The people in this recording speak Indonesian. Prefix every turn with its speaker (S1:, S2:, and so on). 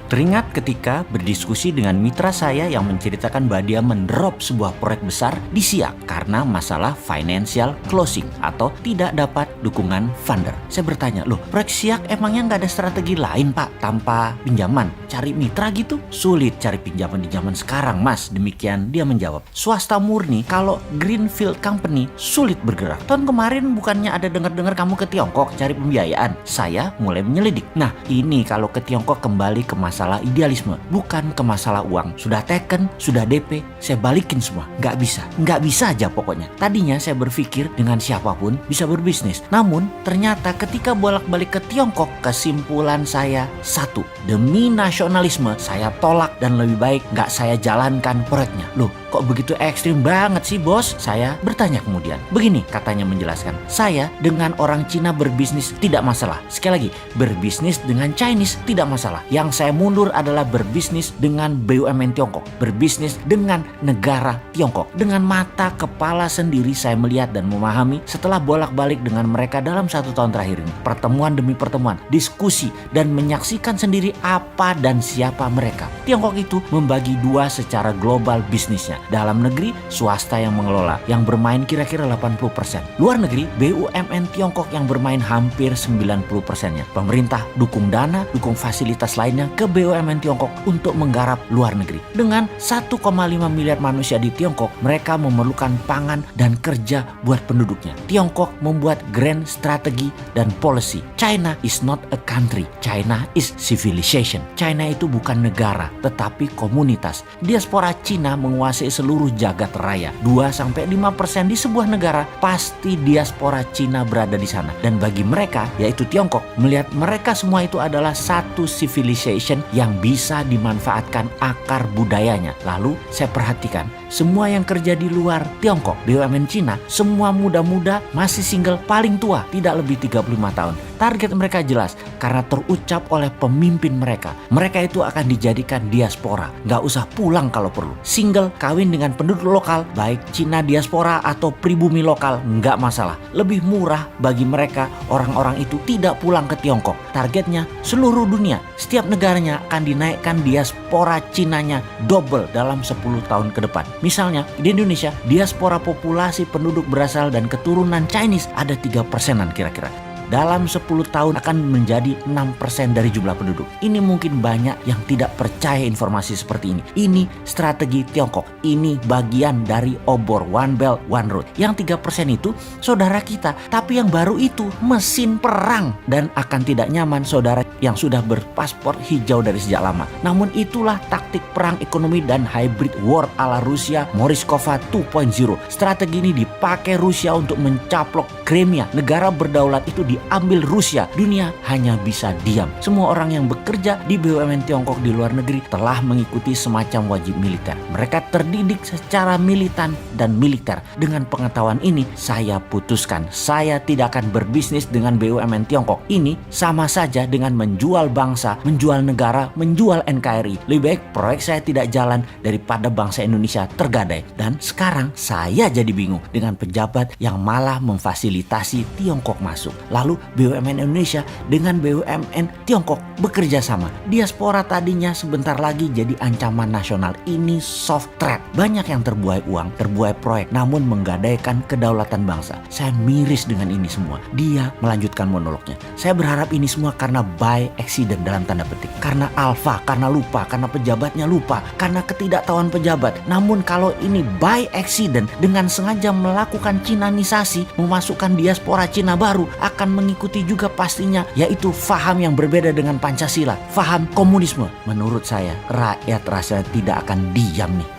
S1: Teringat ketika berdiskusi dengan mitra saya yang menceritakan bahwa dia mendrop sebuah proyek besar di Siak karena masalah financial closing atau tidak dapat dukungan funder. Saya bertanya, loh proyek Siak emangnya nggak ada strategi lain Pak tanpa pinjaman? Cari mitra gitu? Sulit cari pinjaman di zaman sekarang Mas. Demikian dia menjawab. Swasta murni kalau Greenfield Company sulit bergerak. Tahun kemarin bukannya ada dengar-dengar kamu ke Tiongkok cari pembiayaan? Saya mulai menyelidik. Nah ini kalau ke Tiongkok kembali ke masalah idealisme, bukan ke masalah uang. Sudah taken, sudah DP, saya balikin semua. Nggak bisa aja pokoknya. Tadinya saya berpikir dengan siapapun bisa berbisnis. Namun ternyata ketika bolak-balik ke Tiongkok, kesimpulan saya satu, demi nasionalisme saya tolak dan lebih baik nggak saya jalankan proyeknya. Loh kok begitu ekstrim banget sih bos? Saya bertanya kemudian. Begini katanya menjelaskan, saya dengan orang Cina berbisnis tidak masalah. Sekali lagi, berbisnis dengan Chinese tidak masalah. Yang saya mundur adalah berbisnis dengan BUMN Tiongkok, berbisnis dengan negara Tiongkok. Dengan mata kepala sendiri saya melihat dan memahami setelah bolak-balik dengan mereka dalam 1 tahun terakhir ini. Pertemuan demi pertemuan, diskusi dan menyaksikan sendiri apa dan siapa mereka. Tiongkok itu membagi dua secara global bisnisnya. Dalam negeri, swasta yang mengelola, yang bermain kira-kira 80%. Luar negeri, BUMN Tiongkok yang bermain hampir 90%-nya. Pemerintah dukung dana, dukung fasilitas lainnya ke BUMN Tiongkok untuk menggarap luar negeri. Dengan 1,5 miliar manusia di Tiongkok, mereka memerlukan pangan dan kerja buat penduduknya. Tiongkok membuat grand strategi dan policy. China is not a country. China is civilization. China itu bukan negara, tetapi komunitas. Diaspora Cina menguasai seluruh jagat raya. 2-5% di sebuah negara, pasti diaspora Cina berada di sana. Dan bagi mereka, yaitu Tiongkok, melihat mereka semua itu adalah satu civilization yang bisa dimanfaatkan akar budayanya. Lalu saya perhatikan, semua yang kerja di luar Tiongkok, BUMN Cina, semua muda-muda, masih single, paling tua, tidak lebih 35 tahun. Target mereka jelas, karena terucap oleh pemimpin mereka. Mereka itu akan dijadikan diaspora, nggak usah pulang kalau perlu. Single, kawin dengan penduduk lokal, baik Cina diaspora atau pribumi lokal, nggak masalah. Lebih murah bagi mereka, orang-orang itu tidak pulang ke Tiongkok. Targetnya seluruh dunia, setiap negaranya akan dinaikkan diaspora Cinanya double dalam 10 tahun ke depan. Misalnya di Indonesia, diaspora populasi penduduk berasal dan keturunan Chinese ada 3%-an kira-kira. Dalam 10 tahun akan menjadi 6% dari jumlah penduduk. Ini mungkin banyak yang tidak percaya informasi seperti ini. Ini strategi Tiongkok. Ini bagian dari obor One Belt One Road. Yang 3% itu saudara kita. Tapi yang baru itu mesin perang. Dan akan tidak nyaman saudara yang sudah berpaspor hijau dari sejak lama. Namun itulah taktik perang ekonomi dan hybrid war ala Rusia Morishkova 2.0. Strategi ini dipakai Rusia untuk mencaplok Crimea. Negara berdaulat itu diambil Rusia. Dunia hanya bisa diam. Semua orang yang bekerja di BUMN Tiongkok di luar negeri telah mengikuti semacam wajib militer. Mereka terdidik secara militan dan militer. Dengan pengetahuan ini, saya putuskan saya tidak akan berbisnis dengan BUMN Tiongkok. Ini sama saja dengan menjual bangsa, menjual negara, menjual NKRI. Lebih baik proyek saya tidak jalan daripada bangsa Indonesia tergadai. Dan sekarang saya jadi bingung dengan pejabat yang malah memfasilitasi Tiongkok masuk. Lalu BUMN Indonesia dengan BUMN Tiongkok bekerja sama. Diaspora tadinya sebentar lagi jadi ancaman nasional. Ini soft threat. Banyak yang terbuai uang, terbuai proyek, namun menggadaikan kedaulatan bangsa. Saya miris dengan ini semua. Dia melanjutkan monolognya. Saya berharap ini semua karena by accident dalam tanda petik. Karena alfa, karena lupa, karena pejabatnya lupa, karena ketidaktahuan pejabat. Namun kalau ini by accident dengan sengaja melakukan Cinanisasi, memasukkan diaspora Cina baru, akan mengikuti juga pastinya, yaitu faham yang berbeda dengan Pancasila, faham komunisme. Menurut saya, rakyat rasa tidak akan diam nih.